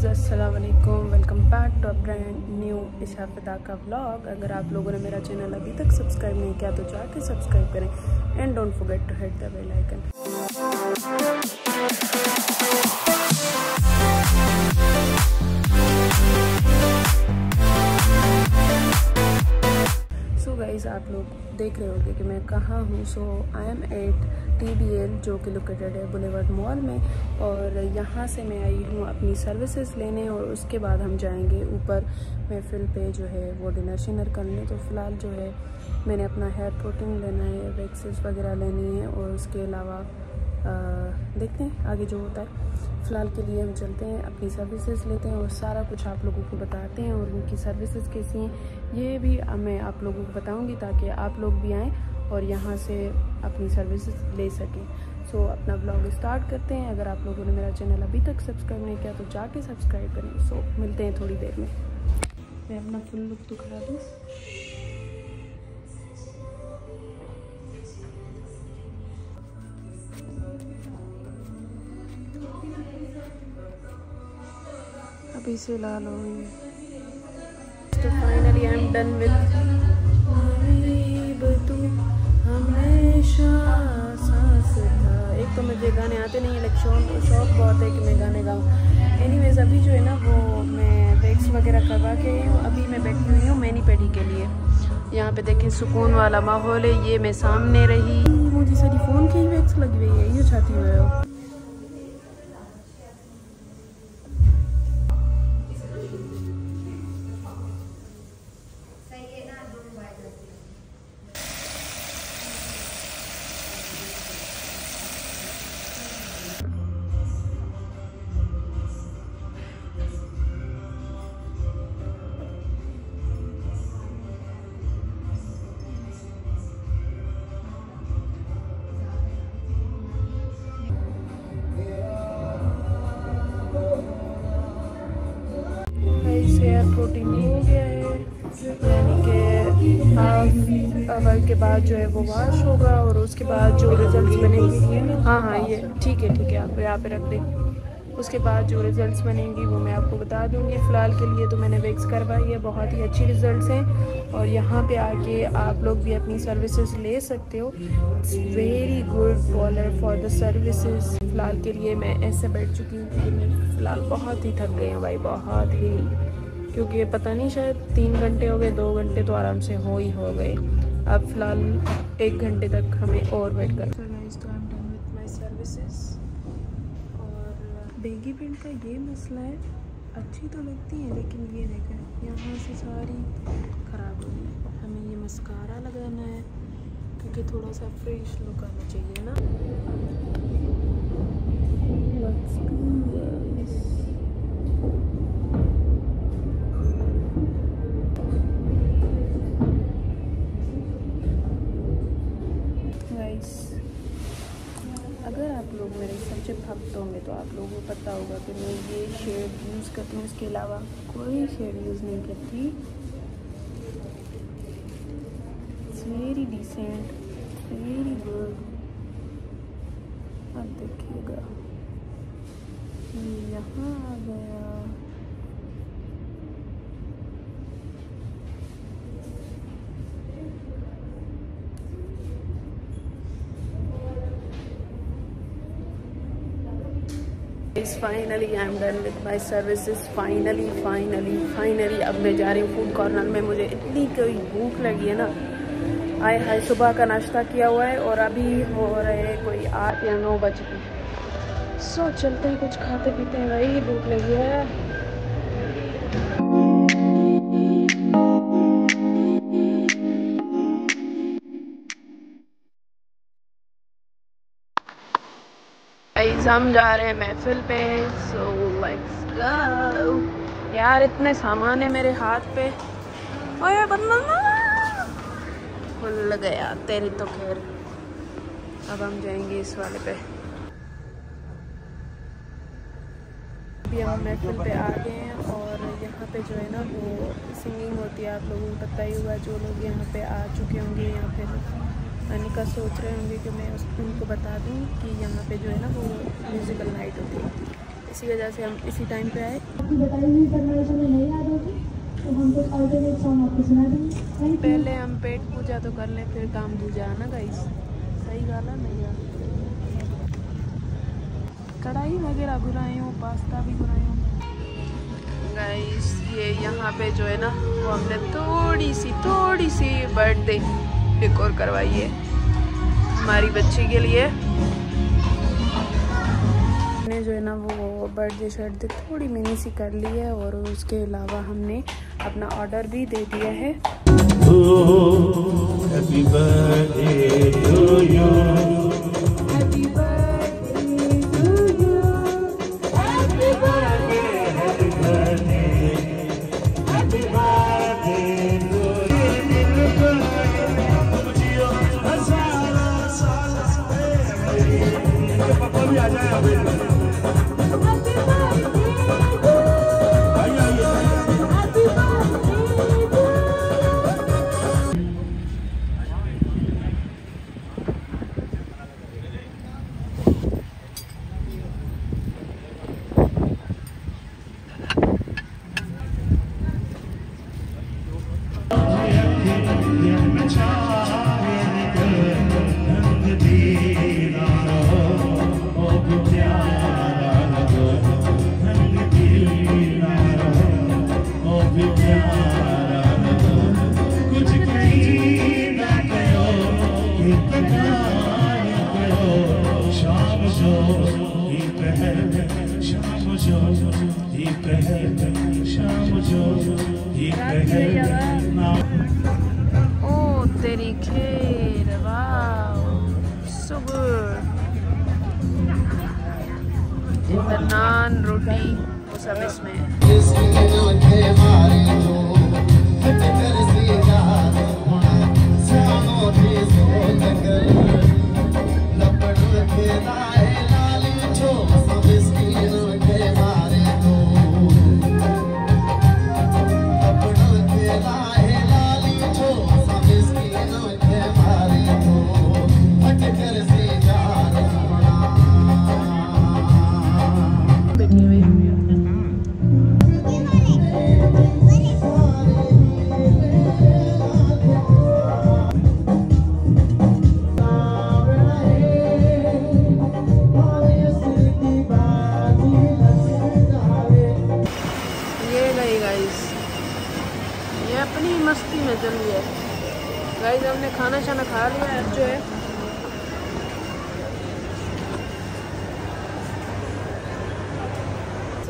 Guys, अस्सलाम वालेकुम। Welcome back to a brand new Isha Fida का व्लॉग। अगर आप लोगों ने मेरा चैनल अभी तक सब्सक्राइब नहीं किया तो जाके सब्सक्राइब करें and don't forget to hit the bell icon. So guys, आप लोग देख रहे होंगे कि मैं कहाँ हूँ। So I am at TBL जो कि लोकेटेड है बुलेवर्ड मॉल में, और यहाँ से मैं आई हूँ अपनी सर्विसेज लेने और उसके बाद हम जाएंगे ऊपर महफिल पे जो है वो डिनर शिनर करने। तो फ़िलहाल जो है मैंने अपना हेयर प्रोटीन लेना है, वैक्सेस वगैरह लेनी है और उसके अलावा देखते हैं आगे जो होता है। फ़िलहाल के लिए हम चलते हैं, अपनी सर्विसेज लेते हैं और सारा कुछ आप लोगों को बताते हैं और उनकी सर्विसेज कैसी हैं ये भी मैं आप लोगों को बताऊंगी ताकि आप लोग भी आएँ और यहाँ से अपनी सर्विसेज ले सकें। सो अपना ब्लॉग स्टार्ट करते हैं। अगर आप लोगों ने मेरा चैनल अभी तक सब्सक्राइब नहीं किया तो जाके सब्सक्राइब करें। सो मिलते हैं थोड़ी देर में। मैं अपना फुल लुक दिखा दूँ। अभी से लाल हो गई। तो finally I am done with तू हमेशा सांस था। एक तो मुझे गाने आते नहीं है, लेकिन शौक बहुत है कि मैं गाने गाऊँ। एनीवेज अभी जो है ना वो मैं वैक्स वगैरह करवा के आई हूँ। अभी मैं बैठी हुई हूँ मैनी पेडी के लिए। यहाँ पे देखें सुकून वाला माहौल है। ये मैं सामने रही, मुझे सारी फ़ोन की वैक्स लगी हुई है। ये चाहती हुए हो हेयर प्रोटीन हो गया है, यानी कि हाफ आवर के बाद जो है वो वॉश होगा और उसके बाद जो रिजल्ट्स बनेंगे, हाँ ये ठीक है आप यहाँ पे रख दें। उसके बाद जो रिज़ल्ट्स बनेंगी वो मैं आपको बता दूंगी। फ़िलहाल के लिए तो मैंने वैक्स करवाई है, बहुत ही अच्छी रिज़ल्ट्स हैं और यहाँ पे आके आप लोग भी अपनी सर्विसेज ले सकते हो। It's very good bowler for the services. फ़िलहाल के लिए मैं ऐसे बैठ चुकी हूँ कि मैं फ़िलहाल बहुत ही थक गई हूँ भाई, बहुत ही, क्योंकि पता नहीं शायद 3 घंटे हो गए, 2 घंटे तो आराम से हो गए। अब फ़िलहाल 1 घंटे तक हमें और वेट करना है। बेगी पेंट का ये मसला है, अच्छी तो लगती है लेकिन ये देखें यहाँ से सारी ख़राब हो गई। हमें ये मस्कारा लगाना है क्योंकि थोड़ा सा फ्रेश लुक आना चाहिए ना। अगर आप लोग मेरे सच्चे भक्त होंगे तो आप लोगों को पता होगा कि मैं ये शेड यूज़ करती हूँ, इसके अलावा कोई शेड यूज़ नहीं करती। It's very decent, very good. अब देखिएगा यहाँ आ गया। Finally I am done with my services. Finally अब मैं जा रही हूँ फूड कॉर्नर में। मुझे इतनी कोई भूख लगी है ना, आए हाय। सुबह का नाश्ता किया हुआ है और अभी हो रहे कोई 8 या 9 बज गए। सो चलते हैं, कुछ खाते पीते हैं भाई, भूख लगी है। हम जा रहे हैं महफिल पे। So let's go. यार इतने सामान है मेरे हाथ पे। ओए बंदा खुल गया तेरी तो खैर। अब हम जाएंगे इस वाले पे। अभी हम महफिल पे आ गए हैं और यहाँ पे जो है ना वो सिंगिंग होती है। आप लोगों को पता ही हुआ, जो लोग यहाँ पे आ चुके होंगे या फिर आने का सोच रहे होंगे कि मैं उनको बता दूं कि यहाँ पे जो है ना वो म्यूज़िकल नाइट होती है। इसी वजह से हम इसी टाइम पे आए। आपकी बताई हुई इन्फॉर्मेशन में नहीं याद होगी तो हम कुछ अल्टरनेट सॉन्ग आपको सुना देंगे। पहले हम पेट पूजा तो कर लें, फिर काम दूजा ना गाइस। सही गाला नहीं यार। कढ़ाई वगैरह बुराई हो, पास्ता भी बुराई हो गाइस। ये यहाँ पे जो है ना वो हमने थोड़ी सी बर्थडे डेकोर करवाई है हमारी बच्ची के लिए। हमने जो है ना वो बर्थडे शर्ट थोड़ी मिनी सी कर ली है और उसके अलावा हमने अपना ऑर्डर भी दे दिया है। Happy birthday to you, happy birthday to you, happy birthday, happy birthday, happy birthday पापा भी आ जाए। ओ तेरी खैर, वाओ सो गुड। नान रोटी वो सब इसमें अपनी मस्ती में चल रही है गाइस। हमने खाना शाना खा लिया है। जो है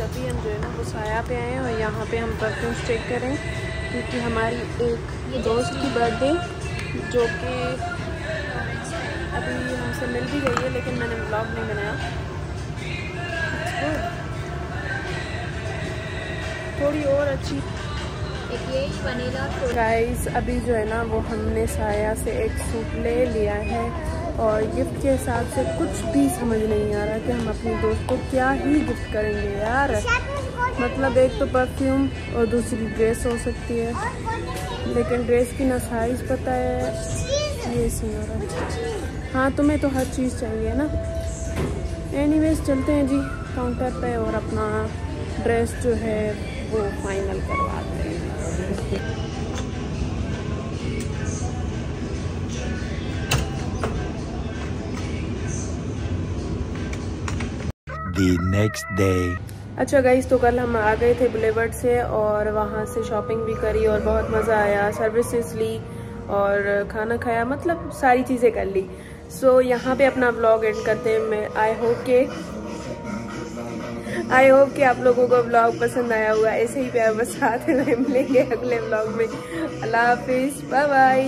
अभी हम जो है ना वो साया पे आए हैं और यहाँ पे हम परफ्यूम्स चेक करें क्योंकि हमारी एक दोस्त की बर्थडे जो कि अभी हमसे मिल भी गई है लेकिन मैंने व्लॉग नहीं बनाया। थोड़ी और अच्छी गाइस अभी जो है ना वो हमने साया से एक सूट ले लिया है और गिफ्ट के हिसाब से कुछ भी समझ नहीं आ रहा कि हम अपनी दोस्त को क्या ही गिफ्ट करेंगे यार। मतलब एक तो परफ्यूम और दूसरी ड्रेस हो सकती है लेकिन ड्रेस की ना साइज पता है। ये सीन हो रहा है। हाँ तुम्हें तो हर चीज़ चाहिए ना। एनीवेज चलते हैं जी काउंटर पे और अपना ड्रेस जो है वो फाइनल करवाते हैं। The next day. अच्छा गाइस तो कल हम आ गए थे बुलेवर्ड से और वहाँ से शॉपिंग भी करी और बहुत मज़ा आया। सर्विसेज ली और खाना खाया, मतलब सारी चीज़ें कर ली। सो यहाँ पे अपना व्लॉग एंड करते हैं। मैं आई होप कि आप लोगों को व्लॉग पसंद आया हुआ। ऐसे ही प्यार बस साथ में मिलेंगे अगले व्लॉग में। अल्लाह हाफिज़, बाय बाय।